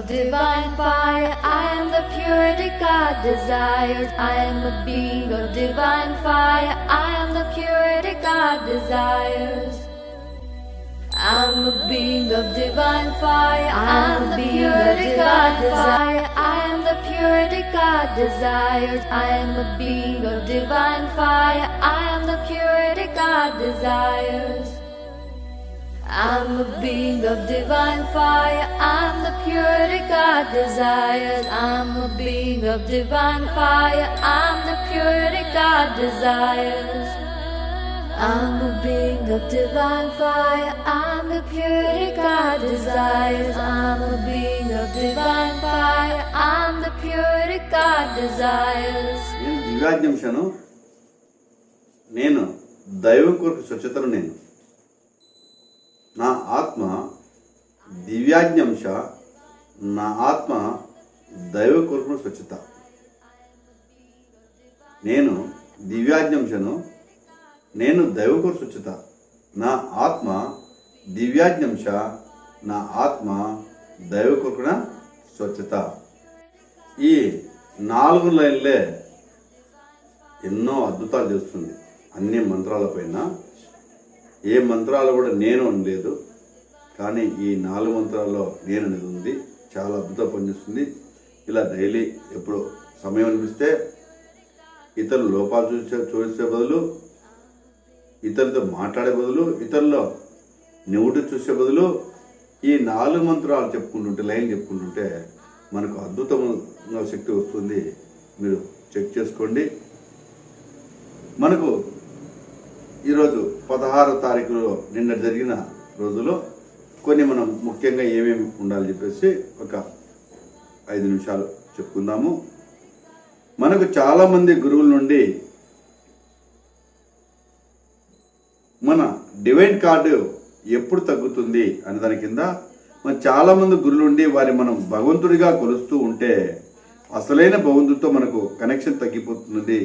of divine fire. I am the purity God desires. I am a being of divine fire. I am the purity God desires. I'm a being of divine fire. I am the purity God desires. I am the purity God desires. I am a being of divine fire. I am the purity God desires. I'm a being of divine fire. I'm the purity God desires. I'm a being of divine fire. I'm the purity God desires. I'm a being of divine fire. I'm the purity God desires. I'm a being of divine fire. I'm the purity God desires. నేను దివ్యాజ్ఞంశను, నేను దైవం కొరకు స్వచ్ఛతను, నేను నా ఆత్మ దివ్యాజ్ఞంశ, నా ఆత్మ దైవ కొరకు స్వచ్ఛత. నేను దివ్యాజ్ఞంశను, నేను దైవ కొరకు స్వచ్ఛత. నా ఆత్మ దివ్యాజ్ఞంశ, నా ఆత్మ దైవ కొరకున స్వచ్ఛత. ఈ 4 లైన్లే ఎన్నో అద్భుతాలు చేస్తుంది. అన్ని మంత్రాలపైన ఏ మంత్రాలు కూడా నేను అనలేదు, కానీ ఈ 4 మంత్రాల్లో నేను అనేది ఉంది. చాలా అద్భుతం పనిచేస్తుంది. ఇలా డైలీ ఎప్పుడు సమయం అనిపిస్తే ఇతరుల లోపాలు చూసే బదులు, ఇతరులతో మాట్లాడే బదులు, ఇతరుల్లో నెగిటివ్ చూసే బదులు ఈ 4 మంత్రాలు చెప్పుకుంటుంటే, లైన్ చెప్పుకుంటుంటే మనకు అద్భుతమైన శక్తి వస్తుంది. మీరు చెక్ చేసుకోండి. మనకు ఈరోజు 16వ తారీఖులో నిన్న జరిగిన రోజులో కొన్ని మనం ముఖ్యంగా ఏమేమి ఉండాలని చెప్పేసి ఒక 5 నిమిషాలు చెప్పుకుందాము. మనకు చాలామంది గురువుల నుండి మన డివైన్ కార్డు ఎప్పుడు తగ్గుతుంది అనే దాని కింద మన చాలామంది గురువుల నుండి వారి మనం భగవంతుడిగా కొలుస్తూ ఉంటే అసలైన భగవంతుడితో మనకు కనెక్షన్ తగ్గిపోతుంది,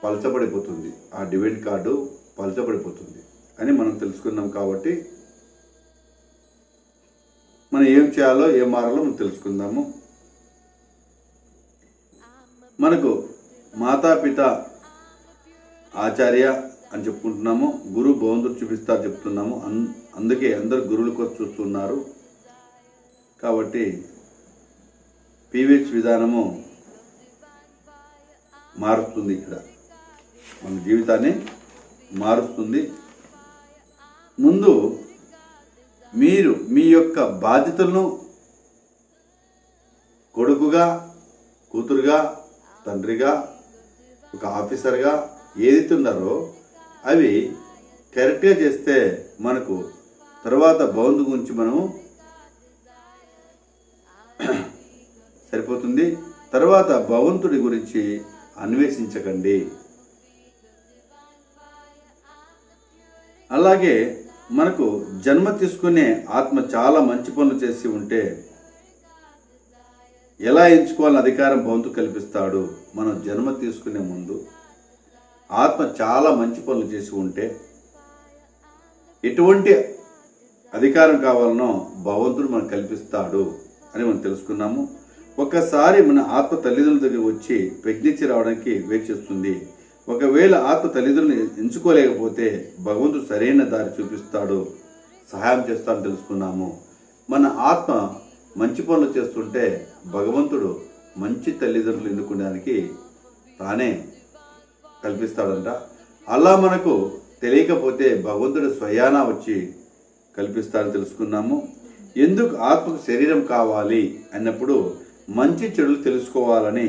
పలచబడిపోతుంది. ఆ డివైన్ కార్డు పలచబడిపోతుంది అని మనం తెలుసుకున్నాం. కాబట్టి మనం ఏం చేయాలో, ఏం మారాలో మనం తెలుసుకుందాము. మనకు మాతాపిత ఆచార్య అని చెప్పుకుంటున్నాము, గురు భగవంతుడు చూపిస్తారు చెప్తున్నాము. అందుకే అందరు గురువుల కోసం చూస్తున్నారు. కాబట్టి పీవీహెచ్ విధానము మారుస్తుంది. ఇక్కడ మన జీవితాన్ని మారుస్తుంది. ముందు మీరు మీ యొక్క బాధ్యతలను కొడుకుగా, కూతురుగా, తండ్రిగా, ఒక ఆఫీసర్గా ఏదైతే ఉన్నారో అవి కరెక్ట్గా చేస్తే మనకు తర్వాత భగవంతుడి గురించి మనము సరిపోతుంది. తర్వాత భగవంతుడి గురించి అన్వేషించకండి. అలాగే మనకు జన్మ తీసుకునే ఆత్మ చాలా మంచి పనులు చేసి ఉంటే ఎలా ఎంచుకోవాలని అధికారం భగవంతుడు కల్పిస్తాడు. మనం జన్మ తీసుకునే ముందు ఆత్మ చాలా మంచి పనులు చేసి ఉంటే ఎటువంటి అధికారం కావాలనో భగవంతుడు మనకు కల్పిస్తాడు అని మనం తెలుసుకున్నాము. ఒక్కసారి మన ఆత్మ తల్లిదండ్రుల దగ్గర వచ్చి ప్రజ్ఞించి రావడానికి వేచిస్తుంది. ఒకవేళ ఆత్మ తల్లిదండ్రులను ఎంచుకోలేకపోతే భగవంతుడు సరైన దారి చూపిస్తాడు, సహాయం చేస్తాడని తెలుసుకున్నాము. మన ఆత్మ మంచి పనులు చేస్తుంటే భగవంతుడు మంచి తల్లిదండ్రులు ఎన్నుకోవడానికి తానే కల్పిస్తాడంట. అలా మనకు తెలియకపోతే భగవంతుడు స్వయానా వచ్చి కల్పిస్తాడని తెలుసుకున్నాము. ఎందుకు ఆత్మకు శరీరం కావాలి అన్నప్పుడు మంచి చెడులు తెలుసుకోవాలని,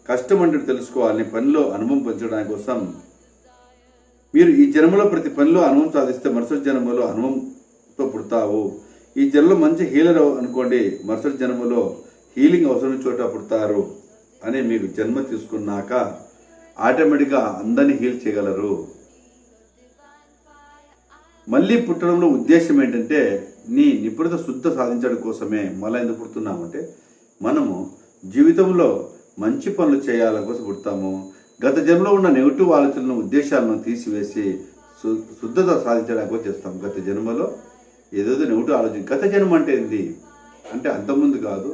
కష్టమంటే తెలుసుకోవాలని, పనిలో అనుభవం పెంచడానికి కోసం మీరు ఈ జన్మలో ప్రతి పనిలో అనుభవం సాధిస్తే మరుసటి జన్మలో అనుభవంతో పుడతావు. ఈ జన్మలో మంచి హీలర్ అనుకోండి, మరుసటి జన్మలో హీలింగ్ అవసరం చోట పుడతారు అని మీకు జన్మ తీసుకున్నాక ఆటోమేటిక్గా అందరినీ హీల్ చేయగలరు. మళ్ళీ పుట్టడంలో ఉద్దేశం ఏంటంటే నీ నిపుణత శుద్ధ సాధించడం కోసమే. మళ్ళీ ఎందుకు పుడుతున్నామంటే మనము జీవితంలో మంచి పనులు చేయాలని కోసం పుడతాము. గత జన్మలో ఉన్న నెగిటివ్ ఆలోచనలను, ఉద్దేశాలను తీసివేసి శుద్ధత సాధించడానికి చేస్తాం. గత జన్మలో ఏదేదో నెగిటివ్ ఆలోచన, గత జన్మ అంటే ఏంది? అంటే అంతకుముందు కాదు,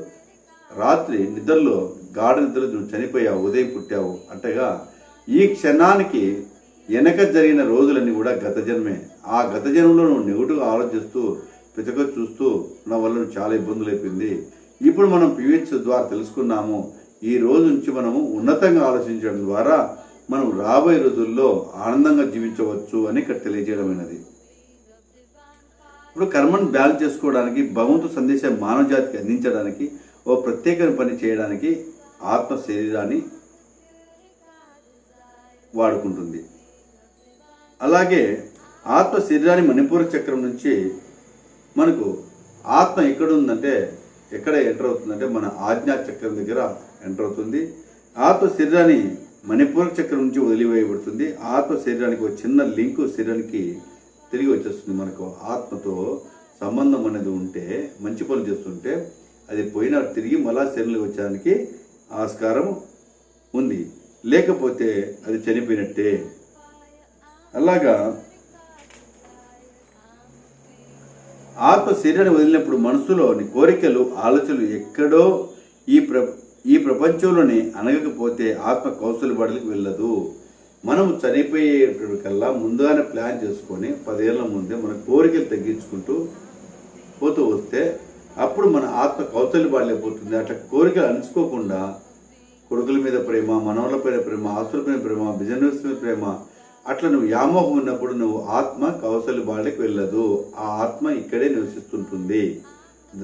రాత్రి నిద్రలో గాఢ నిద్రలో నువ్వు చనిపోయావు, ఉదయం పుట్టావు అంటగా ఈ క్షణానికి వెనక జరిగిన రోజులన్నీ కూడా గత జన్మే. ఆ గత జన్మలో నువ్వు నెగిటివ్గా ఆలోచిస్తూ పితక చూస్తూ నా వల్ల నువ్వు చాలా ఇబ్బందులు అయిపోయింది. ఇప్పుడు మనం పివిహెచ్ ద్వారా తెలుసుకున్నాము, ఈ రోజు నుంచి మనము ఉన్నతంగా ఆలోచించడం ద్వారా మనం రాబోయే రోజుల్లో ఆనందంగా జీవించవచ్చు అని ఇక్కడ తెలియజేయడమైనది. ఇప్పుడు కర్మను బ్యాలెన్స్ చేసుకోవడానికి, భగవంతు సందేశం మానవ జాతికి అందించడానికి, ఓ ప్రత్యేక పని చేయడానికి ఆత్మ శరీరాన్ని వాడుకుంటుంది. అలాగే ఆత్మ శరీరాన్ని మణిపూర చక్రం నుంచి మనకు ఆత్మ ఎక్కడ ఉందంటే, ఎక్కడ ఎంటర్ అవుతుందంటే మన ఆజ్ఞా చక్రం దగ్గర ఎంటర్ అవుతుంది. ఆత్మ శరీరాన్ని మణిపూర చక్రం నుంచి వదిలివేయబడుతుంది. ఆత్మ శరీరానికి ఒక చిన్న లింకు శరీరానికి తిరిగి వచ్చేస్తుంది. మనకు ఆత్మతో సంబంధం అనేది ఉంటే, మంచి పనులు చేస్తుంటే అది పోయినా తిరిగి మళ్ళా శరీరంలోకి వచ్చడానికి ఆస్కారం ఉంది, లేకపోతే అది చనిపోయినట్టే. అలాగా ఆత్మ శరీరాన్ని వదిలినప్పుడు మనసులోని కోరికలు, ఆలోచనలు ఎక్కడో ఈ ప్రపంచంలోనే అనగకపోతే ఆత్మ కౌశల్యబడికి వెళ్ళదు. మనం చనిపోయేటికల్లా ముందుగానే ప్లాన్ చేసుకొని 10 ఏళ్ల ముందే మన కోరికలు తగ్గించుకుంటూ పోతూ వస్తే అప్పుడు మన ఆత్మ కౌశల్యబడలేకపోతుంది. అట్లా కోరికలు అణుచుకోకుండా కొడుకుల మీద ప్రేమ, మనవలపైన ప్రేమ, ఆస్తులపైన ప్రేమ, బిజినెస్ మీద ప్రేమ, అట్లా నువ్వు వ్యామోహం ఉన్నప్పుడు నువ్వు ఆత్మ కౌశల్యబడికి వెళ్ళదు. ఆ ఆత్మ ఇక్కడే నివసిస్తుంటుంది.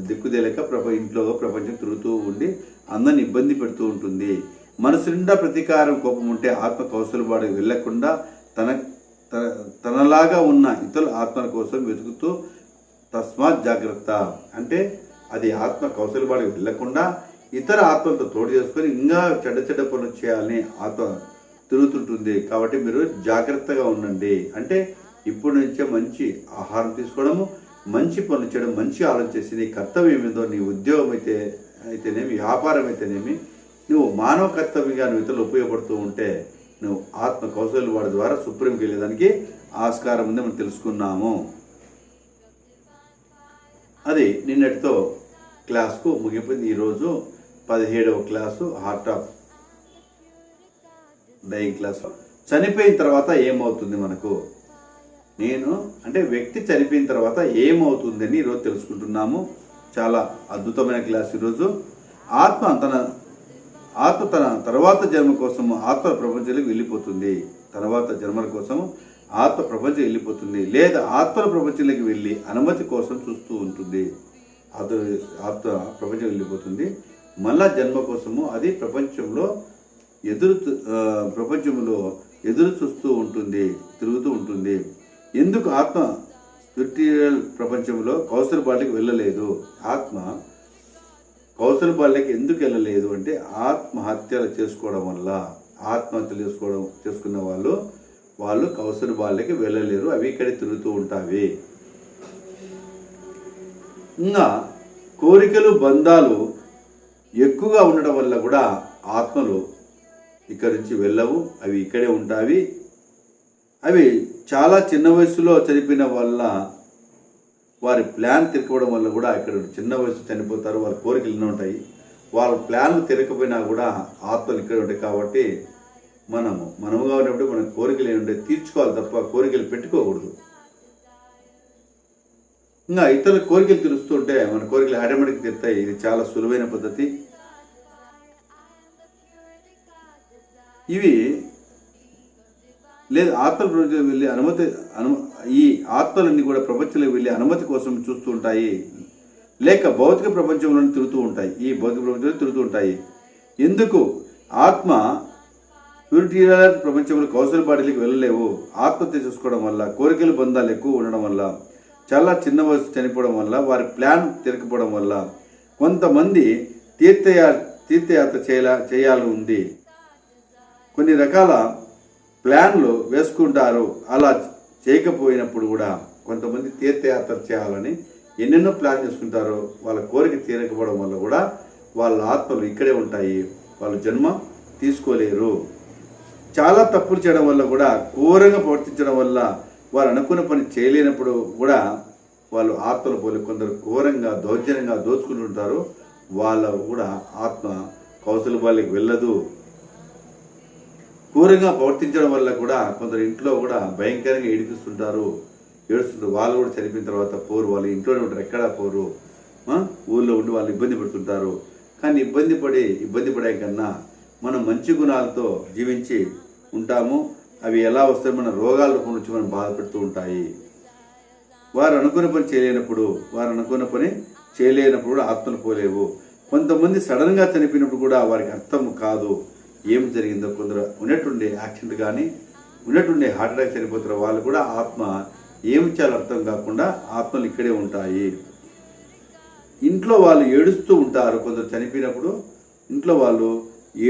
దిక్కుదేలేక ఇంట్లో ప్రపంచం తిరుగుతూ ఉండి అందరిని ఇబ్బంది పెడుతూ ఉంటుంది. మనసు నిండా ప్రతీకారం, కోపం ఉంటే ఆత్మ కౌశల్యబడికి వెళ్లకుండా తనలాగా ఉన్న ఇతరుల ఆత్మల కోసం వెతుకుతూ తస్మాత్ జాగ్రత్త అంటే అది ఆత్మ కౌశల్యబడికి వెళ్లకుండా ఇతర ఆత్మలతో తోడు చేసుకొని ఇంకా చెడ్డ పనులు చేయాలని ఆత్మ తిరుగుతుంటుంది. కాబట్టి మీరు జాగ్రత్తగా ఉండండి. అంటే ఇప్పటి నుంచే మంచి ఆహారం తీసుకోవడము, మంచి పనులు చేయడం, మంచి ఆలోచన చేసి నీ కర్తవ్యం ఏదో, నీ ఉద్యోగం అయితేనేమి, వ్యాపారం అయితేనేమి, నువ్వు మానవ కర్తవ్యంగా నువ్వు ఇతరులు ఉపయోగపడుతూ ఉంటే నువ్వు ఆత్మ కౌశల్యవాడి ద్వారా సుప్రీంకి వెళ్ళేదానికి ఆస్కారం ఉంది మనం తెలుసుకున్నాము. అది నిన్నటితో క్లాస్కు ముగిపోయింది. ఈరోజు 17వ class heart of dying class. చనిపోయిన తర్వాత ఏమవుతుంది మనకు, వ్యక్తి చనిపోయిన తర్వాత ఏమవుతుందని ఈరోజు తెలుసుకుంటున్నాము. చాలా అద్భుతమైన క్లాస్ ఈరోజు. ఆత్మ తన తర్వాత జన్మ కోసం ఆత్మ ప్రపంచంలోకి వెళ్ళిపోతుంది. తర్వాత జన్మల కోసం ఆత్మ ప్రపంచం వెళ్ళిపోతుంది, లేదా ఆత్మల ప్రపంచంలోకి వెళ్ళి అనుమతి కోసం చూస్తూ ఉంటుంది. ఆత్మ ప్రపంచం వెళ్ళిపోతుంది, మళ్ళా జన్మ కోసము అది ప్రపంచంలో ఎదురు చూస్తూ ఉంటుంది, తిరుగుతూ ఉంటుంది. ఎందుకు ఆత్మ స్పిరిచువల్ ప్రపంచంలో కౌశల్యబాళ్ళకి వెళ్ళలేదు? ఆత్మ కౌశల్యబాళ్ళకి ఎందుకు వెళ్ళలేదు అంటే ఆత్మహత్యలు చేసుకోవడం వల్ల. ఆత్మహత్యలు చేసుకున్న వాళ్ళు కౌశల్యబాళ్ళకి వెళ్ళలేరు, అవి ఇక్కడే తిరుగుతూ ఉంటాయి. ఇంకా కోరికలు, బంధాలు ఎక్కువగా ఉండడం వల్ల కూడా ఆత్మలు ఇక్కడి నుంచి వెళ్ళవు, అవి ఇక్కడే ఉంటాయి. అవి చాలా చిన్న వయసులో చనిపోయిన వల్ల వారి ప్లాన్ తిరగడం వల్ల కూడా ఇక్కడ చిన్న వయసు చనిపోతారు. వాళ్ళ కోరికలు ఎన్నో ఉంటాయి, వాళ్ళ ప్లాన్లు తిరగకపోయినా కూడా ఆత్మలు ఇక్కడ ఉంటాయి. కాబట్టి మనముగా ఉన్నప్పుడు మన కోరికలు ఏముంటాయి తీర్చుకోవాలి తప్ప కోరికలు పెట్టుకోకూడదు. ఇంకా ఇతరుల కోరికలు తీరుస్తుంటే మన కోరికలు ఆటోమేటిక్ తీరుతాయి. ఇది చాలా సులువైన పద్ధతి. ఇవి లేదు ఆత్మల ప్రపంచంలోకి వెళ్ళి ఈ ఆత్మలన్నీ కూడా ప్రపంచంలోకి వెళ్ళి అనుమతి కోసం చూస్తూ ఉంటాయి, లేక భౌతిక ప్రపంచంలో తిరుగుతూ ఉంటాయి. ఈ భౌతిక ప్రపంచంలో తిరుగుతూ ఉంటాయి. ఎందుకు? ఆత్మ స్పిరిచువల్ ప్రపంచంలో కౌశల్యబాడికి వెళ్ళలేవు. ఆత్మహత్య చేసుకోవడం వల్ల, కోరికలు, బంధాలు ఎక్కువ ఉండడం వల్ల, చాలా చిన్న వయసు చనిపోవడం వల్ల, వారి ప్లాన్ తిరగకపోవడం వల్ల, కొంతమంది తీర్థయాత్ర చేయాలని ఉంది, కొన్ని రకాల ప్లాన్లు వేసుకుంటారు. అలా చేయకపోయినప్పుడు కూడా కొంతమంది తీర్థయాత్ర చేయాలని ఎన్నెన్నో ప్లాన్ చేసుకుంటారు. వాళ్ళ కోరిక తీరకపోవడం వల్ల కూడా వాళ్ళ ఆత్మలు ఇక్కడే ఉంటాయి, వాళ్ళు జన్మ తీసుకోలేరు. చాలా తప్పులు చేయడం వల్ల కూడా, క్రూరంగా ప్రవర్తించడం వల్ల, వారు అనుకున్న పని చేయలేనప్పుడు కూడా వాళ్ళు ఆత్మలు పోలి కొందరు ఘోరంగా దౌర్జన్యంగా దోచుకుంటుంటారు. వాళ్ళ కూడా ఆత్మ కౌశల్యకి వెళ్ళదు. క్రూరంగా ప్రవర్తించడం వల్ల కూడా కొందరు ఇంట్లో కూడా భయంకరంగా ఏడుస్తుంటారు. వాళ్ళు కూడా చనిపోయిన తర్వాత పోరు, వాళ్ళు ఇంట్లోనే ఉంటారు, ఎక్కడా పోరు, ఊళ్ళో ఉండి వాళ్ళు ఇబ్బంది పడుతుంటారు. కానీ ఇబ్బంది పడే కన్నా మనం మంచి గుణాలతో జీవించి ఉంటాము. అవి ఎలా వస్తాయి, మన రోగాల రూపం నుంచి మనం బాధపెడుతూ ఉంటాయి. వారు అనుకున్న పని చేయలేనప్పుడు ఆత్మలు పోలేవు. కొంతమంది సడన్గా చనిపోయినప్పుడు కూడా వారికి అర్థం కాదు ఏం జరిగిందో. కొందరు ఉన్నట్టుండే యాక్సిడెంట్ కానీ ఉన్నట్టుండే హార్ట్ అటాక్ చనిపోతారు. వాళ్ళు కూడా ఆత్మ ఏమి చేయాలో అర్థం కాకుండా ఆత్మలు ఇక్కడే ఉంటాయి. ఇంట్లో వాళ్ళు ఏడుస్తూ ఉంటారు. కొందరు చనిపోయినప్పుడు ఇంట్లో వాళ్ళు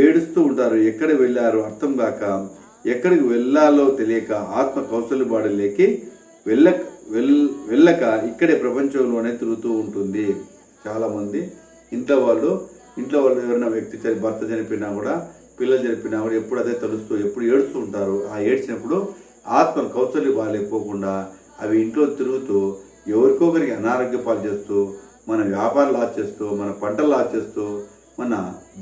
ఏడుస్తూ ఉంటారు. ఎక్కడ వెళ్ళారో అర్థం కాక, ఎక్కడికి వెళ్ళాలో తెలియక ఆత్మ కౌశల్యబాడలేకి వెళ్ళక ఇక్కడే ప్రపంచంలోనే తిరుగుతూ ఉంటుంది. చాలామంది ఇంట్లో వాళ్ళు ఎవరైనా వ్యక్తి భర్త చనిపోయినా కూడా, పిల్లలు చనిపోయినా కూడా ఎప్పుడు అదే తలుస్తూ ఎప్పుడు ఏడుస్తూ ఉంటారు. ఆ ఏడ్చినప్పుడు ఆత్మలు కౌశల్య బాగాలేకపోకుండా అవి ఇంట్లో తిరుగుతూ ఎవరికొకరికి అనారోగ్య పాలు చేస్తూ, మన వ్యాపారాలు లాస్ చేస్తూ, మన పంటలు లాస్ చేస్తూ, మన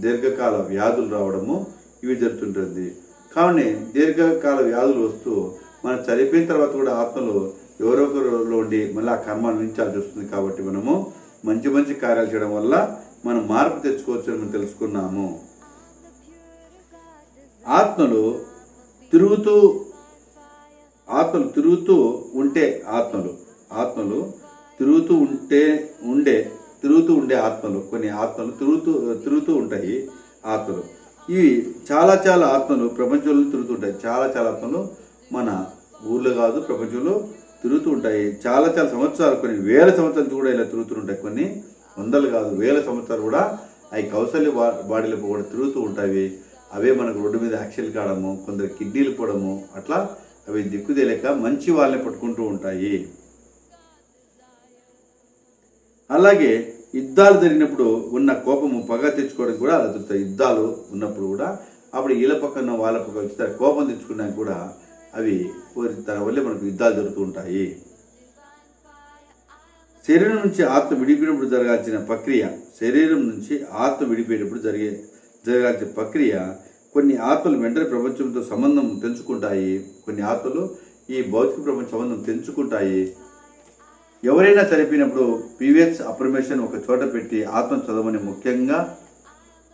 దీర్ఘకాల వ్యాధులు రావడము ఇవి జరుగుతుంటుంది. కావున దీర్ఘకాల వ్యాధులు వస్తూ మనం చనిపోయిన తర్వాత కూడా ఆత్మలు ఎవరొకరిలో ఉండి మళ్ళీ ఆ కర్మ అనుభవించాల్సి వస్తుంది. కాబట్టి మనము మంచి కార్యాలు చేయడం వల్ల మనం మార్పు తెచ్చుకోవచ్చు అని మనం తెలుసుకున్నాము. ఆత్మలు తిరుగుతూ ఉండే ఆత్మలు, కొన్ని ఆత్మలు తిరుగుతూ ఉంటాయి. ఆత్మలు ఇవి చాలా ఆత్మలు ప్రపంచంలో తిరుగుతుంటాయి. చాలా ఆత్మలు మన ఊర్లో కాదు ప్రపంచంలో తిరుగుతూ ఉంటాయి. చాలా సంవత్సరాలు, కొన్ని వేల సంవత్సరాలు కూడా ఇలా తిరుగుతుంటాయి. కొన్ని వందలు కాదు, వేల సంవత్సరాలు కూడా అవి కౌశల్య బాడీలో కూడా తిరుగుతూ ఉంటాయి. అవే మనకు రోడ్డు మీద యాక్సిడెంట్ కావడము, కొందరు కిడ్నీలు పోవడము, అట్లా అవి దిక్కు తెలియక మంచి వాళ్ళని పట్టుకుంటూ ఉంటాయి. అలాగే యుద్ధాలు జరిగినప్పుడు ఉన్న కోపము పగ తెచ్చుకోవడానికి కూడా అలా జరుగుతాయి. యుద్ధాలు ఉన్నప్పుడు కూడా అప్పుడు వీళ్ళ పక్కన వాళ్ళ పక్క వచ్చి కోపం తెచ్చుకున్నాక కూడా అవి దాని వల్లే మనకు యుద్ధాలు జరుగుతూ ఉంటాయి. శరీరం నుంచి ఆత్మ విడిపోయినప్పుడు జరగాల్సిన ప్రక్రియ కొన్ని ఆత్మలు వెంటనే ప్రపంచంతో సంబంధం తెంచుకుంటాయి. కొన్ని ఆత్మలు ఈ భౌతిక ప్రపంచ సంబంధం తెంచుకుంటాయి. ఎవరైనా చనిపోయినప్పుడు పీవీహెచ్ అఫర్మేషన్ ఒక చోట పెట్టి ఆత్మ చదవని, ముఖ్యంగా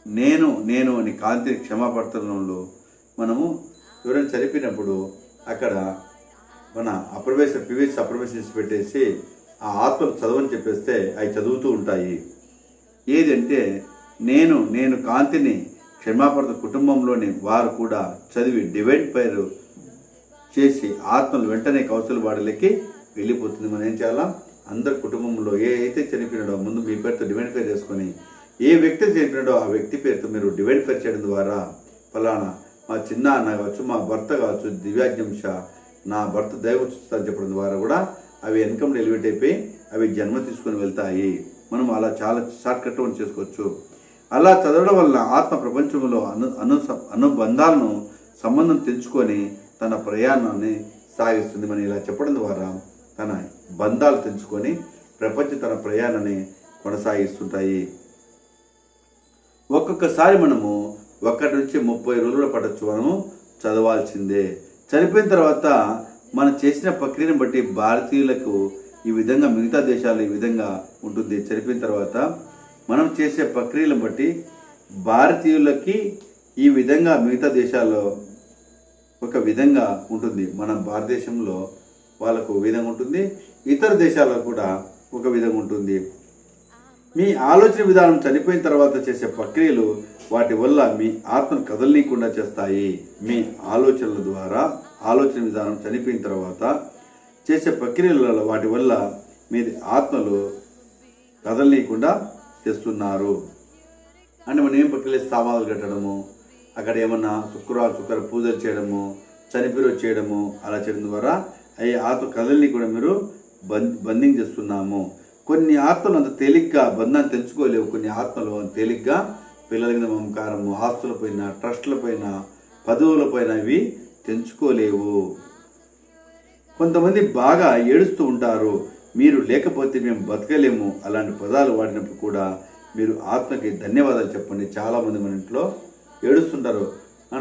నేను అని కాంతిని క్షమాపడతంలో మనము ఎవరైనా చనిపోయినప్పుడు అక్కడ మన పీవీహెచ్ అఫర్మేషన్ పెట్టేసి ఆ ఆత్మలు చదవని చెప్పేస్తే అవి చదువుతూ ఉంటాయి. ఏదంటే నేను కాంతిని క్షమాపడత కుటుంబంలోని వారు కూడా చదివి డివైన్ ఫైర్ చేసి ఆత్మలు వెంటనే కౌశల్య బాడీలకి వెళ్ళిపోతుంది. మనం ఏం చేయాలా, అందరి కుటుంబంలో ఏ అయితే చనిపోయినాడో ముందు మీ పేరుతో డివైన్ ఫైర్ చేసుకొని, ఏ వ్యక్తి చనిపోయినాడో ఆ వ్యక్తి పేరుతో మీరు డివైన్ ఫైర్ చేయడం ద్వారా ఫలానా మా చిన్న అన్న కావచ్చు, మా భర్త కావచ్చు, దివ్యాజ్ఞంశ నా భర్త దైవ చూస్తా చెప్పడం ద్వారా కూడా అవి వెనకంలో ఎలివేట్ అయిపోయి అవి జన్మ తీసుకొని వెళ్తాయి. మనం అలా చాలా షార్ట్ కట్ చేసుకోవచ్చు. అలా చదవడం వల్ల ఆత్మ ప్రపంచంలో అనుబంధాలను సంబంధం తెంచుకొని తన ప్రయాణాన్ని సాగిస్తుంది. మనం ఇలా చెప్పడం ద్వారా తన బంధాలు తెంచుకొని తన ప్రయాణాన్ని కొనసాగిస్తుంటాయి. ఒక్కొక్కసారి మనము 1 నుంచి 30 రోజులు పట్టచ్చు మనము చదవాల్సిందే. చనిపోయిన తర్వాత మనం చేసిన ప్రక్రియను బట్టి భారతీయులకు ఈ విధంగా, మిగతా దేశాలు ఈ విధంగా ఉంటుంది. చనిపోయిన తర్వాత మనం చేసే ప్రక్రియలను బట్టి భారతీయులకి ఈ విధంగా, మిగతా దేశాల్లో ఒక విధంగా ఉంటుంది. మన భారతదేశంలో వాళ్ళకు విధంగా ఉంటుంది, ఇతర దేశాల్లో కూడా ఒక విధంగా ఉంటుంది. మీ ఆలోచన విధానం చనిపోయిన తర్వాత చేసే ప్రక్రియలు వాటి వల్ల మీ ఆత్మను కదలనీయకుండా చేస్తాయి. మీ ఆలోచనల ద్వారా ఆలోచన విధానం చనిపోయిన తర్వాత చేసే ప్రక్రియల వాటి వల్ల మీ ఆత్మలు కదలనీయకుండా చేస్తున్నారు. అంటే మనం ఏం ప్రక్రియ, సామాన్లు కట్టడము, అక్కడ ఏమన్నా శుక్రవారం పూజలు చేయడము, చనిపోయి చేయడము, అలా చేయడం ద్వారా అవి ఆత్మ కదలిని కూడా మీరు బంధింగ్ చేస్తున్నాము. కొన్ని ఆత్మలు అంత తేలిగ్గా బంధాన్ని తెంచుకోలేవు. కొన్ని ఆత్మలు అంత తేలిగ్గా పిల్లల మీద మమకారము, ఆస్తులపైన, ట్రస్టులపైన, పదవులపైన ఇవి తెంచుకోలేవు. కొంతమంది బాగా ఏడుస్తూ ఉంటారు. మీరు లేకపోతే మేము బతకలేము అలాంటి పదాలు వాడినప్పుడు కూడా మీరు ఆత్మకి ధన్యవాదాలు చెప్పండి. చాలామంది మన ఇంట్లో ఏడుస్తుంటారు.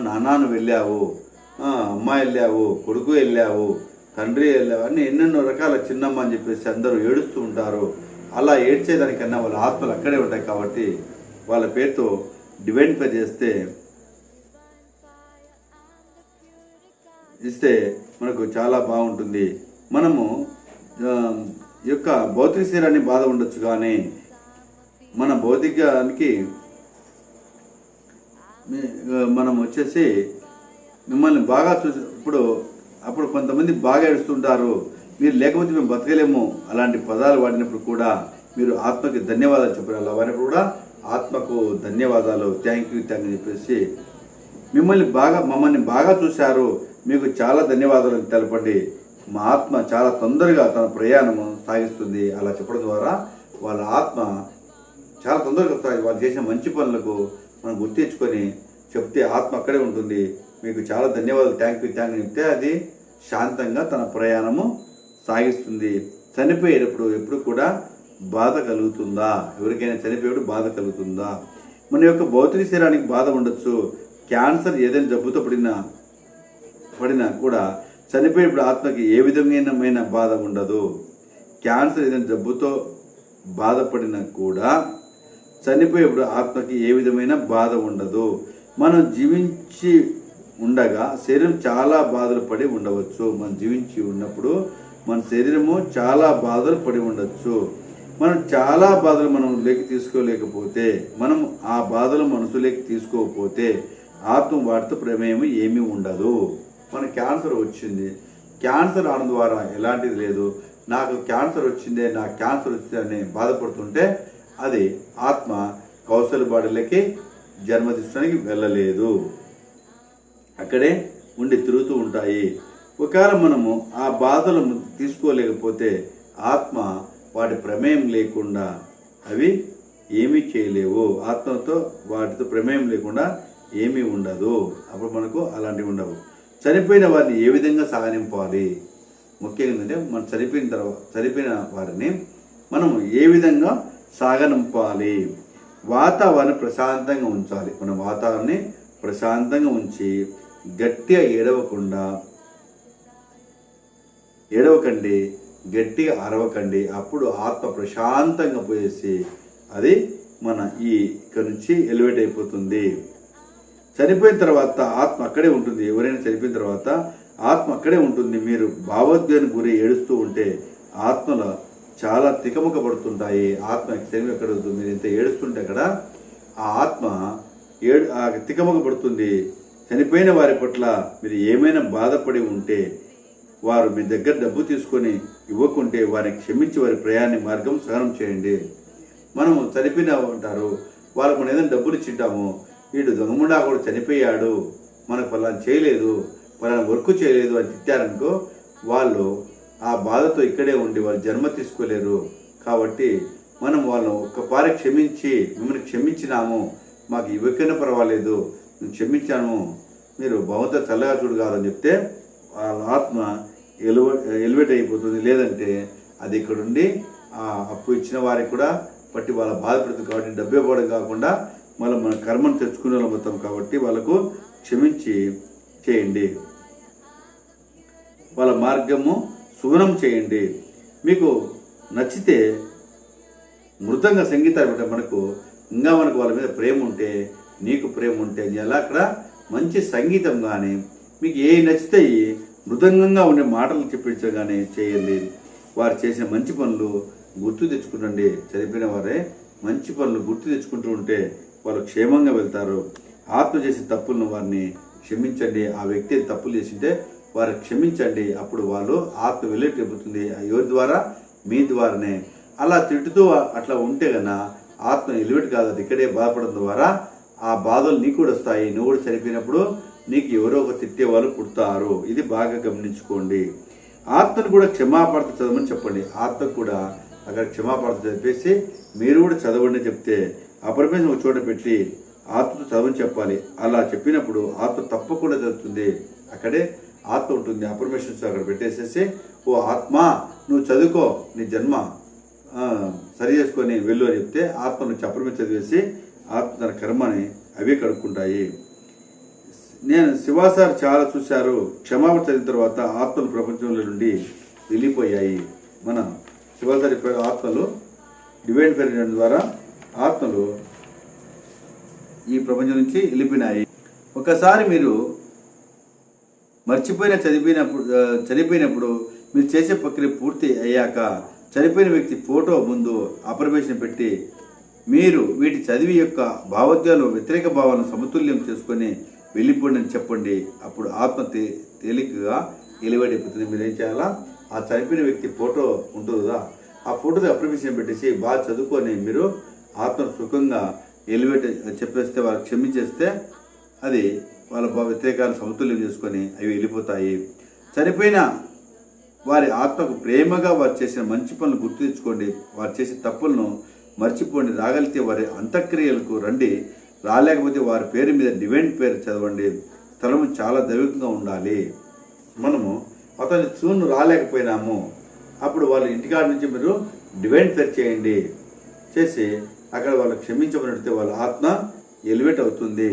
నాన్న వెళ్ళావు, అమ్మ వెళ్ళావు, కొడుకు వెళ్ళావు, తండ్రి వెళ్ళావు అని ఎన్నెన్నో రకాల చిన్నమ్మ అని చెప్పేసి అందరూ ఏడుస్తూ ఉంటారు. అలా ఏడ్చేదానికన్నా వాళ్ళ ఆత్మలు అక్కడే ఉంటాయి కాబట్టి వాళ్ళ పేరుతో డివైన్ఫై చేస్తే ఇస్తే మనకు చాలా బాగుంటుంది. మనము యొక్క భౌతిక శరీరాన్ని బాధ ఉండొచ్చు, కానీ మన భౌతికానికి మనం వచ్చేసి మిమ్మల్ని బాగా చూసి అప్పుడు కొంతమంది బాగా ఏడుస్తుంటారు. మీరు లేకపోతే మేము బతకలేము అలాంటి పదాలు వాడినప్పుడు కూడా మీరు ఆత్మకి ధన్యవాదాలు చెప్పారు. అలా వాడినప్పుడు కూడా ఆత్మకు ధన్యవాదాలు, థ్యాంక్ యూ అని చెప్పేసి మమ్మల్ని బాగా చూశారు, మీకు చాలా ధన్యవాదాలు తెలపండి. మా ఆత్మ చాలా తొందరగా తన ప్రయాణం సాగిస్తుంది. అలా చెప్పడం ద్వారా వాళ్ళ ఆత్మ చాలా తొందరగా వాళ్ళు చేసిన మంచి పనులకు మనం గుర్తించుకొని చెప్తే ఆత్మ అక్కడే ఉంటుంది. మీకు చాలా ధన్యవాదాలు, థ్యాంక్ యూ చెప్తే అది శాంతంగా తన ప్రయాణము సాగిస్తుంది. చనిపోయేటప్పుడు ఎప్పుడు కూడా బాధ కలుగుతుందా? ఎవరికైనా చనిపోయేటప్పుడు బాధ కలుగుతుందా? మన యొక్క భౌతిక శరీరానికి బాధ ఉండొచ్చు. క్యాన్సర్ ఏదైనా జబ్బుతో పడినా కూడా చనిపోయేప్పుడు ఆత్మకి ఏ విధమైన బాధ ఉండదు. క్యాన్సర్ ఏదైనా జబ్బుతో బాధపడినా కూడా చనిపోయేప్పుడు ఆత్మకి ఏ విధమైన బాధ ఉండదు. మనం జీవించి ఉండగా శరీరం చాలా బాధలు పడి ఉండవచ్చు. మనం జీవించి ఉన్నప్పుడు మన శరీరము చాలా బాధలు పడి ఉండొచ్చు. మనం చాలా బాధలు మనం తీసుకోలేకపోతే, మనం ఆ బాధలు మనసులోకి తీసుకోకపోతే ఆత్మ వాటితో ప్రమేయం ఏమీ ఉండదు. మన క్యాన్సర్ వచ్చింది, క్యాన్సర్ రావడం ద్వారా ఎలాంటిది లేదు. నాకు క్యాన్సర్ వచ్చిందే అని బాధపడుతుంటే అది ఆత్మ కౌశలబాడులకి జన్మదిష్టానికి వెళ్ళలేదు, అక్కడే ఉండి తిరుగుతూ ఉంటాయి. ఒకవేళ మనము ఆ బాధలు తీసుకోలేకపోతే ఆత్మ వాటి ప్రమేయం లేకుండా అవి ఏమీ చేయలేవు. ఆత్మతో వాటితో ప్రమేయం లేకుండా ఏమీ ఉండదు. అప్పుడు మనకు అలాంటివి ఉండవు. చనిపోయిన వారిని ఏ విధంగా సాగనింపాలి? ముఖ్యంగా ఏంటంటే మనం చనిపోయిన వారిని మనం ఏ విధంగా సాగనింపాలి? వాతావరణం ప్రశాంతంగా ఉంచాలి. మన వాతావరణాన్ని ప్రశాంతంగా ఉంచి గట్టిగా ఏడవకండి, గట్టిగా అరవకండి. అప్పుడు ఆత్మ ప్రశాంతంగా పోయేసి అది మన ఇక్కడ నుంచి ఎలివేట్ అయిపోతుంది. చనిపోయిన తర్వాత ఆత్మ అక్కడే ఉంటుంది. ఎవరైనా చనిపోయిన తర్వాత ఆత్మ అక్కడే ఉంటుంది. మీరు భావోద్వేగానికి గురి ఏడుస్తూ ఉంటే ఆత్మలో చాలా తికమక పడుతుంటాయి. ఆత్మ శరీరం ఎక్కడ ఉంటుంది? మీరు ఎంత ఏడుస్తుంటే అక్కడ ఆ ఆత్మ తికమక పడుతుంది. చనిపోయిన వారి పట్ల మీరు ఏమైనా బాధపడి ఉంటే, వారు మీ దగ్గర డబ్బు తీసుకొని ఇవ్వకుంటే వారిని క్షమించి వారి ప్రయాణ మార్గం సహనం చేయండి. మనము చనిపోయిన ఉంటారు, వాళ్ళకు మనం ఏదైనా డబ్బులు ఇచ్చింటాము, వీడు దొంగముడా కూడా చనిపోయాడు, మనకు పలానా చేయలేదు, పలానా వర్క్ చేయలేదు అని తిట్టారనుకో, వాళ్ళు ఆ బాధతో ఇక్కడే ఉండి వాళ్ళు జన్మ తీసుకోలేరు. కాబట్టి మనం వాళ్ళను ఒక్కపారి క్షమించి, మిమ్మల్ని క్షమించినాము, మాకు ఇవ్వకైనా పర్వాలేదు, నేను క్షమించాను, మీరు భగవంతుడు చల్లగా చూడు కాదని చెప్తే వాళ్ళ ఆత్మ ఎలివేట్ అయిపోతుంది. లేదంటే అది ఇక్కడుండి ఆ అప్పు ఇచ్చిన వారికి కూడా పట్టి వాళ్ళ బాధపడుతుంది. కాబట్టి డబ్బు ఇవ్వడం కాకుండా మళ్ళీ మన కర్మను తెచ్చుకునే వాళ్ళ మొత్తం కాబట్టి వాళ్ళకు క్షమించి చేయండి, వాళ్ళ మార్గము సుగనం చేయండి. మీకు నచ్చితే మృదంగా సంగీతాలు పెట్ట మనకు వాళ్ళ మీద ప్రేమ ఉంటే, నీకు ప్రేమ ఉంటే ఎలా అక్కడ మంచి సంగీతం కానీ మీకు ఏ నచ్చితాయి మృదంగంగా ఉండే మాటలు చెప్పించడం కానీ చేయండి. వారు చేసిన మంచి పనులు గుర్తు తెచ్చుకుంటండి. చనిపోయిన వారే మంచి పనులు గుర్తు తెచ్చుకుంటూ ఉంటే వాళ్ళు క్షేమంగా వెళ్తారు. ఆత్మ చేసిన తప్పులను వారిని క్షమించండి. ఆ వ్యక్తి తప్పులు చేసింటే వారు క్షమించండి. అప్పుడు వాళ్ళు ఆత్మ వెళ్ళేట్టు చెబుతుంది. ఎవరి ద్వారా? మీ ద్వారానే. అలా తిట్టుతూ అట్లా ఉంటే కన్నా ఆత్మ ఎలివేట్ కాదు, అది ఇక్కడే బాధపడడం ద్వారా ఆ బాధలు నీకు కూడా వస్తాయి. నువ్వు కూడా చనిపోయినప్పుడు నీకు ఎవరో ఒక తిట్టే వాళ్ళు పుడతారు. ఇది బాగా గమనించుకోండి. ఆత్మను కూడా క్షమాపణ చదవమని చెప్పండి. ఆత్మకు కూడా అక్కడ క్షమాపణ చెప్పేసి మీరు కూడా చదవండి చెప్తే అపరమేశ్వరం ఒక చోట పెట్టి ఆత్మతో చదవని చెప్పాలి. అలా చెప్పినప్పుడు ఆత్మ తప్పకుండా చదువుతుంది. అక్కడే ఆత్మ ఉంటుంది. అఫర్మేషన్స్ అక్కడ పెట్టేసేసి, ఓ ఆత్మ నువ్వు చదువుకో, నీ జన్మ సరి చేసుకొని వెళ్ళు అని చెప్తే ఆత్మ నుంచి అఫర్మేషన్ చదివేసి ఆత్మ తన కర్మని అవే కడుక్కుంటాయి. నేను శివాసార్ చాలా చూశారు. క్షమాపణ చదివిన తర్వాత ఆత్మలు ప్రపంచంలో నుండి వెళ్ళిపోయాయి. మన శివాసారి ఆత్మలు డివైన్ ఫెయిర్ ద్వారా ఆత్మలు ఈ ప్రపంచం నుంచి వెళ్ళిపోయినాయి. ఒకసారి మీరు చనిపోయినప్పుడు మీరు చేసే ప్రక్రియ పూర్తి అయ్యాక చనిపోయిన వ్యక్తి ఫోటో ముందు అఫర్మేషన్ పెట్టి మీరు వీటి చదివి యొక్క భావోద్వేగాలు వ్యతిరేక భావాలను సమతుల్యం చేసుకొని వెళ్ళిపోండి అని చెప్పండి. అప్పుడు ఆత్మ తేలికగా ఎలివేటైపోతుంది. మీరు ఏం చేయాలా, ఆ చనిపోయిన వ్యక్తి ఫోటో ఉంటుంది కదా, ఆ ఫోటోది అఫర్మేషన్ పెట్టేసి బాగా చదువుకొని మీరు ఆత్మ సుఖంగా ఎలివేట్ చెప్పేస్తే, వాళ్ళు క్షమించేస్తే అది వాళ్ళ వ్యతిరేకాలను సమతుల్యం చేసుకొని అవి వెళ్ళిపోతాయి. చనిపోయిన వారి ఆత్మకు ప్రేమగా వారు చేసిన మంచి పనులు గుర్తు తెచ్చుకోండి. వారు చేసే తప్పులను మర్చిపోండి. రాగలిగితే వారి అంత్యక్రియలకు రండి. రాలేకపోతే వారి పేరు మీద డివైన్ పేరు చదవండి. స్థలం చాలా దైవికంగా ఉండాలి. మనము అతని చూను రాలేకపోయినాము, అప్పుడు వాళ్ళ ఇంటికాడ నుంచి మీరు డివైన్ పేరు చేయండి. చేసి అక్కడ వాళ్ళు క్షమించబడితే వాళ్ళ ఆత్మ ఎలివేట్ అవుతుంది.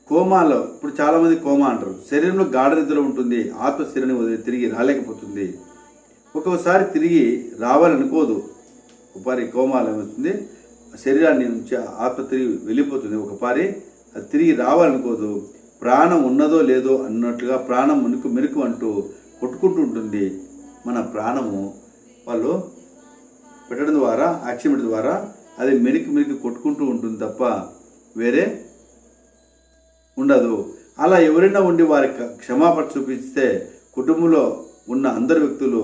కోమాలో ఇప్పుడు చాలామంది కోమా అంటారు. శరీరంలో గాఢ నిద్ర ఉంటుంది. ఆత్మ శరీరాన్ని వదిలి తిరిగి రాలేకపోతుంది. ఒక్కొక్కసారి తిరిగి రావాలనుకోదు. ఒకపారి కోమాలో ఏమవుతుంది, శరీరాన్ని నుంచి ఆత్మ తిరిగి వెళ్ళిపోతుంది. ఒకపారి అది తిరిగి రావాలనుకోదు. ప్రాణం ఉన్నదో లేదో అన్నట్లుగా ప్రాణం మెరుకు అంటూ కొట్టుకుంటూ ఉంటుంది. మన ప్రాణము వాళ్ళు పెట్టడం ద్వారా, యాక్సిడెంట్ ద్వారా అది మెరికి కొట్టుకుంటూ ఉంటుంది తప్ప వేరే ఉండదు. అలా ఎవరైనా ఉండి వారికి క్షమాపణ చూపిస్తే కుటుంబంలో ఉన్న అందరు వ్యక్తులు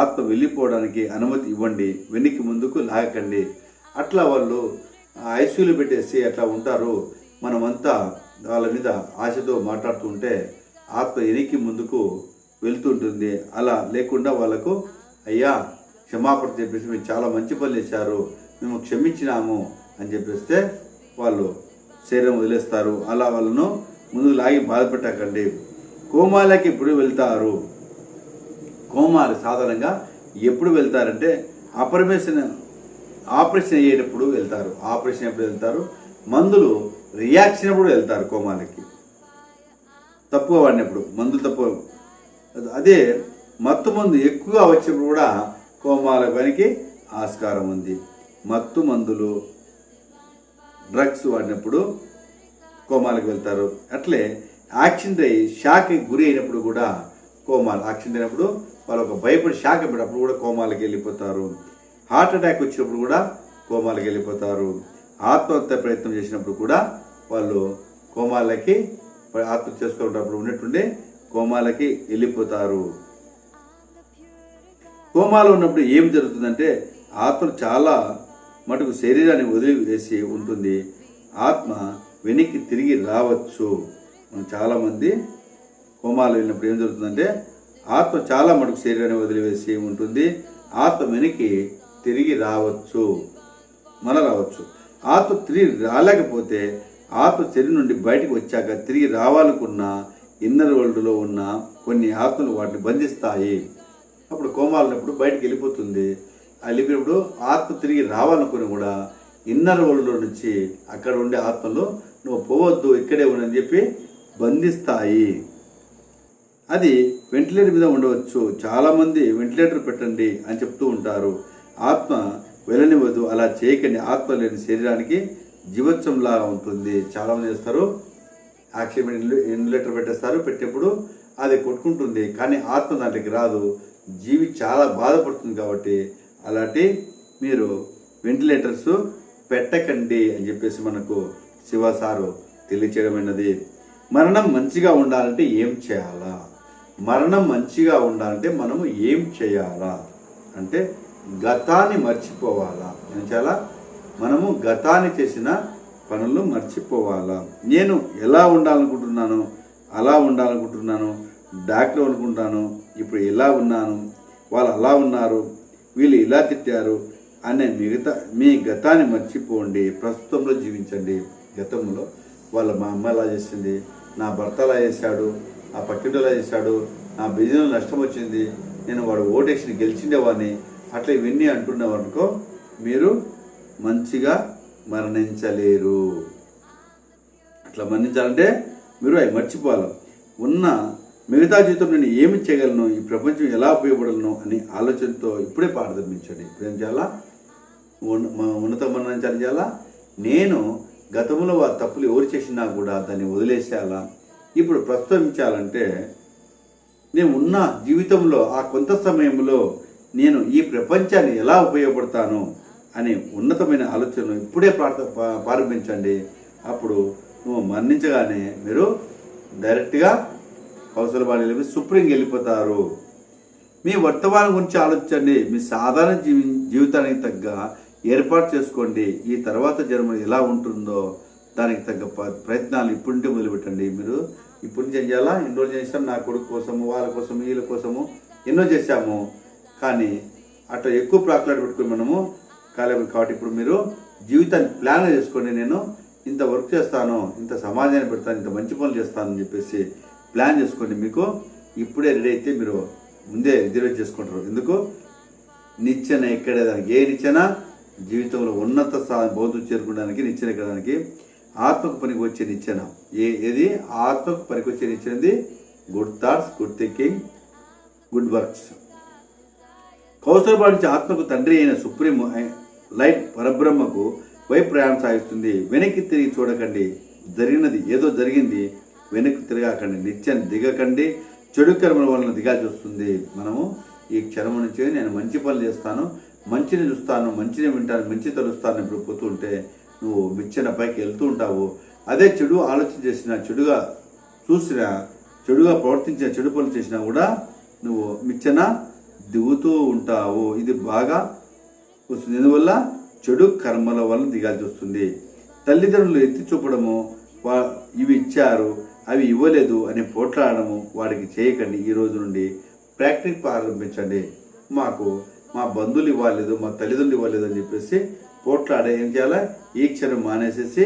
ఆత్మ వెళ్ళిపోవడానికి అనుమతి ఇవ్వండి. వెనక్కి ముందుకు లాగకండి. అట్లా వాళ్ళు ఐసీయూలు పెట్టేసి అట్లా ఉంటారు. మనమంతా వాళ్ళ మీద ఆశతో మాట్లాడుతూ ఉంటే ఆత్మ వెనక్కి ముందుకు వెళ్తుంటుంది. అలా లేకుండా వాళ్ళకు అయ్యా క్షమాపణ చెప్పేసి మీరు చాలా మంచి పనులు చేశారు, మేము క్షమించినాము అని చెప్పేస్తే వాళ్ళు శరీరం వదిలేస్తారు. అలా వాళ్ళను ముందుకు లాగి బాధపెట్టకండి. కోమాలకి ఎప్పుడు వెళ్తారు? కోమాలు సాధారణంగా ఎప్పుడు వెళ్తారంటే ఆపరేషన్ అయ్యేటప్పుడు వెళ్తారు. ఆపరేషన్ ఎప్పుడు వెళ్తారు? మందులు రియాక్షన్ అప్పుడు వెళ్తారు కోమాలకి. తప్పుగా వాడినప్పుడు మందులు తప్పు. అదే మత్తు మందు ఎక్కువగా వచ్చినప్పుడు కూడా కోమాల పనికి ఆస్కారం ఉంది. మత్తు మందులు డ్రగ్స్ వాడినప్పుడు కోమాలకు వెళ్తారు. అట్లే యాక్సిడెంట్ అయ్యి షాక్కి గురి అయినప్పుడు కూడా కోమాలు. యాక్సిడెంట్ అయినప్పుడు వాళ్ళు ఒక భయపడి షాక్ అయినప్పుడు కూడా కోమాలకు వెళ్ళిపోతారు. హార్ట్ అటాక్ వచ్చినప్పుడు కూడా కోమాలకు వెళ్ళిపోతారు. ఆత్మహత్య ప్రయత్నం చేసినప్పుడు కూడా వాళ్ళు కోమాలకి ఆత్మహత్య చేసుకునేటప్పుడు ఉన్నట్టుండే కోమాలకి వెళ్ళిపోతారు. కోమాలో ఉన్నప్పుడు ఏం జరుగుతుందంటే ఆత్మ చాలా మటుకు శరీరాన్ని వదిలివేసి ఉంటుంది. ఆత్మ వెనక్కి తిరిగి రావచ్చు. మనం చాలామంది కోమాలో వెళ్ళినప్పుడు ఏం జరుగుతుందంటే ఆత్మ చాలా మటుకు శరీరాన్ని వదిలివేసి ఉంటుంది. ఆత్మ వెనక్కి తిరిగి రావచ్చు, రావచ్చు. ఆత్మ తిరిగి రాలేకపోతే ఆత్మ శరీరం నుండి బయటకు వచ్చాక తిరిగి రావాలనుకున్న ఇన్నర్ వరల్డ్లో ఉన్న కొన్ని ఆత్మలు వాటిని బంధిస్తాయి. అప్పుడు కోమాలన్నప్పుడు బయటకు వెళ్ళిపోతుంది. వెళ్ళిపోయినప్పుడు ఆత్మ తిరిగి రావాలనుకుని కూడా ఇన్నర్ వరల్డ్లో నుంచి అక్కడ ఉండే ఆత్మలు నువ్వు పోవద్దు, ఇక్కడే ఉండని చెప్పి బంధిస్తాయి. అది వెంటిలేటర్ మీద ఉండవచ్చు. చాలామంది వెంటిలేటర్ పెట్టండి అని చెప్తూ ఉంటారు. ఆత్మ వెళ్ళనివ్వదు, అలా చేయకండి. ఆత్మ లేని శరీరానికి జీవోత్సవంలాగా ఉంటుంది. చాలామంది చేస్తారు, ఆక్సిజన్ వెంటిలేటర్ పెట్టేస్తారు. పెట్టేప్పుడు అది కొట్టుకుంటుంది, కానీ ఆత్మ దాంట్లోకి రాదు. జీవి చాలా బాధపడుతుంది. కాబట్టి అలాంటి మీరు వెంటిలేటర్స్ పెట్టకండి అని చెప్పేసి మనకు శివసారు తెలియచేయడమైనది. మరణం మంచిగా ఉండాలంటే ఏం చేయాలా? మరణం మంచిగా ఉండాలంటే మనము ఏం చేయాలా అంటే గతాన్ని మర్చిపోవాలా. ఏం చేయాలా? మనము గతాన్ని చేసిన పనులు మర్చిపోవాలా. నేను ఎలా ఉండాలనుకుంటున్నాను అలా ఉండాలనుకుంటున్నాను. డాక్టర్ అనుకుంటాను, ఇప్పుడు ఎలా ఉన్నాను, వాళ్ళు అలా ఉన్నారు, వీళ్ళు ఇలా తిట్టారు అనే మీ గతాన్ని మర్చిపోండి. ప్రస్తుతంలో జీవించండి. గతంలో మా అమ్మ ఎలా చేసింది, నా భర్త ఎలా చేశాడు, ఆ పక్కింటి ఎలా చేశాడు, నా బిజినెస్ నష్టం వచ్చింది, నేను వాడు ఓటేసి గెలిచిండేవాడిని, అట్లా ఇవన్నీ అంటున్నావనుకో మీరు మంచిగా మరణించలేరు. అట్లా మరణించాలంటే మీరు అవి మర్చిపోవాలి. ఉన్న మిగతా జీవితం నేను ఏమి చేయగలను, ఈ ప్రపంచం ఎలా ఉపయోగపడలను అని ఆలోచనతో ఇప్పుడే ప్రారంభించండి. ఇప్పుడు ఏం చేయాలా? ఉన్నత మరణించాలి చేయాలా? నేను గతంలో వారి తప్పులు ఎవరు చేసినా కూడా దాన్ని వదిలేసేయాలా? ఇప్పుడు ప్రస్తుతించాలంటే నేను ఉన్న జీవితంలో ఆ కొంత సమయంలో నేను ఈ ప్రపంచాన్ని ఎలా ఉపయోగపడతాను అనే ఉన్నతమైన ఆలోచనలు ఇప్పుడే ప్రారంభించండి. అప్పుడు నువ్వు మరణించగానే మీరు డైరెక్ట్గా కౌశలబాణి సుప్రీంకి వెళ్ళిపోతారు. మీ వర్తమానం గురించి ఆలోచించండి. మీ సాధారణ జీవితానికి తగ్గ ఏర్పాటు చేసుకోండి. ఈ తర్వాత జన్మ ఎలా ఉంటుందో దానికి తగ్గ ప్రయత్నాలు ఇప్పటి నుండి మొదలుపెట్టండి. మీరు ఇప్పుడు నుంచి ఏం చేయాలా? ఎన్ని రోజులు చేసాము, నా కొడుకు కోసము, వాళ్ళ కోసము, వీళ్ళ కోసము ఎన్నో చేశాము. కానీ అట్లా ఎక్కువ ప్రాక్లాట్ పెట్టుకుని మనము కాలేము. కాబట్టి ఇప్పుడు మీరు జీవితాన్ని ప్లాన్ చేసుకోండి. నేను ఇంత వర్క్ చేస్తాను, ఇంత సమాజాన్ని పెడతాను, ఇంత మంచి పనులు చేస్తానని చెప్పేసి ప్లాన్ చేసుకోండి. మీకు ఇప్పుడే రెడీ అయితే మీరు ముందే రిజర్వ్ చేసుకుంటారు. ఎందుకు? నిచ్చెన ఎక్కడే దానికి. ఏ నిచ్చెన? జీవితంలో ఉన్నత బౌద్ధులు చేరుకోవడానికి నిచ్చెన ఎక్కడానికి, ఆత్మకు పనికి వచ్చే నిచ్చెన. ఏది ఆత్మకు పనికి వచ్చే నిచ్చెనది? Good thoughts, good thinking, good works. కౌశలబాణి ఆత్మకు తండ్రి అయిన సుప్రీం లైట్ పరబ్రహ్మకు వైపు ప్రయాణం సాగిస్తుంది. వెనక్కి తిరిగి చూడకండి. జరిగినది ఏదో జరిగింది, వెనక్కి తిరగకండి. నిత్యం దిగకండి. చెడు కర్మల వలన దిగాల్సి వస్తుంది. మనము ఈ క్షణం నుంచి నేను మంచి పనులు చేస్తాను, మంచిని చూస్తాను, మంచిని వింటాను, మంచి తలుస్తాను ఇప్పుడు పోతూ ఉంటే నువ్వు మిచ్చిన పైకి వెళ్తూ ఉంటావు. అదే చెడు ఆలోచన చేసినా, చెడుగా చూసినా, చెడుగా ప్రవర్తించిన, చెడు పనులు చేసినా కూడా నువ్వు మిచ్చన దిగుతూ ఉంటావు. ఇది బాగా వస్తుంది. ఎందువల్ల చెడు కర్మల వలన దిగాల్సి వస్తుంది. తల్లిదండ్రులు ఎత్తి చూపడము, ఇవి ఇచ్చారు అవి ఇవ్వలేదు అని పోట్లాడము వాడికి చేయకండి. ఈ రోజు నుండి ప్రాక్టీస్ ప్రారంభించండి. మాకు మా బంధువులు ఇవ్వలేదు, మా తల్లిదండ్రులు ఇవ్వలేదు అని చెప్పేసి పోట్లాడే ఏం చేయాలా? ఈ క్షణం మానేసేసి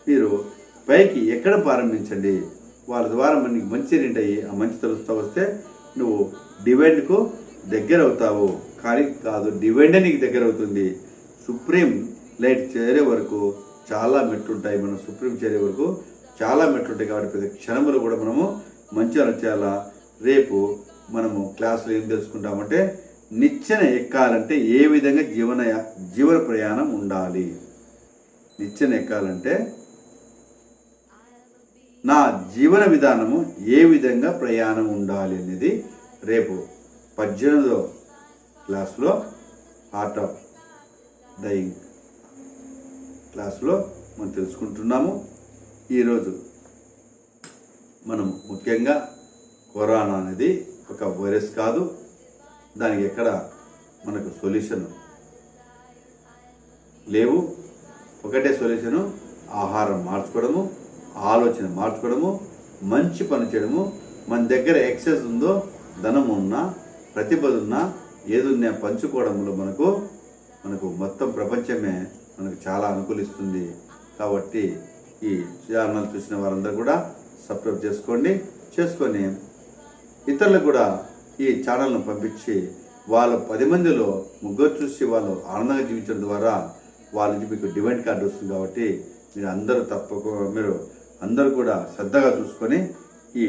మీరు పైకి ఎక్కడ ప్రారంభించండి. వాళ్ళ ద్వారా మనకి మంచి రింటాయి. ఆ మంచి తెలుస్తూ వస్తే నువ్వు డివైన్కు దగ్గర అవుతావు. కానీ కాదు, డివైనే నీకు దగ్గర అవుతుంది. సుప్రీం లైట్ చేరే వరకు చాలా మెట్లుంటాయి. మనం సుప్రీం చేరే వరకు చాలా మెట్లుంటాయి. కాబట్టి ప్రతి క్షణంలో కూడా మనము మంచి చేయాలా. రేపు మనము క్లాసులో ఏం తెలుసుకుంటామంటే నిచ్చెన ఎక్కాలంటే ఏ విధంగా జీవన ప్రయాణం ఉండాలి. నిచ్చెన ఎక్కాలంటే నా జీవన విధానము ఏ విధంగా ప్రయాణం ఉండాలి అనేది రేపు 18వ క్లాసులో ఆర్ట్ ఆఫ్ డయింగ్ క్లాసులో మనం తెలుసుకుంటున్నాము. ఈరోజు మనం ముఖ్యంగా కరోనా అనేది ఒక వైరస్ కాదు. దానికి ఎక్కడ మనకు సొల్యూషన్ లేవు. ఒకటే సొల్యూషను ఆహారం మార్చుకోవడము, ఆలోచన మార్చుకోవడము, మంచి పని చేయడము. మన దగ్గర ఎక్సెస్ ఉందో, ధనం ఉన్నా, ప్రతిభ ఉన్నా, ఏదున్నా పంచుకోవడంలో మనకు మొత్తం ప్రపంచమే మనకు చాలా అనుకూలిస్తుంది. కాబట్టి ఈ ఛానల్ చూసిన వారందరూ కూడా సబ్స్క్రైబ్ చేసుకొని ఇతరులకు కూడా ఈ ఛానల్ను పంపించి వాళ్ళు 10 మందిలో ముగ్గురు చూసి వాళ్ళు ఆనందంగా జీవించడం ద్వారా వాళ్ళ నుంచి మీకు డివైన్ కార్డు వస్తుంది. కాబట్టి మీరు అందరూ కూడా శ్రద్ధగా చూసుకొని ఈ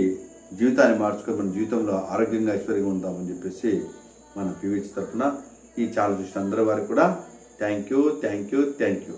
జీవితాన్ని మార్చుకొని మన జీవితంలో ఆరోగ్యంగా ఐశ్వర్యంగా ఉంటామని చెప్పేసి మన పీవీహెచ్ తరఫున ఈ ఛానల్ చూసిన అందరూ వారికి కూడా థ్యాంక్ యూ.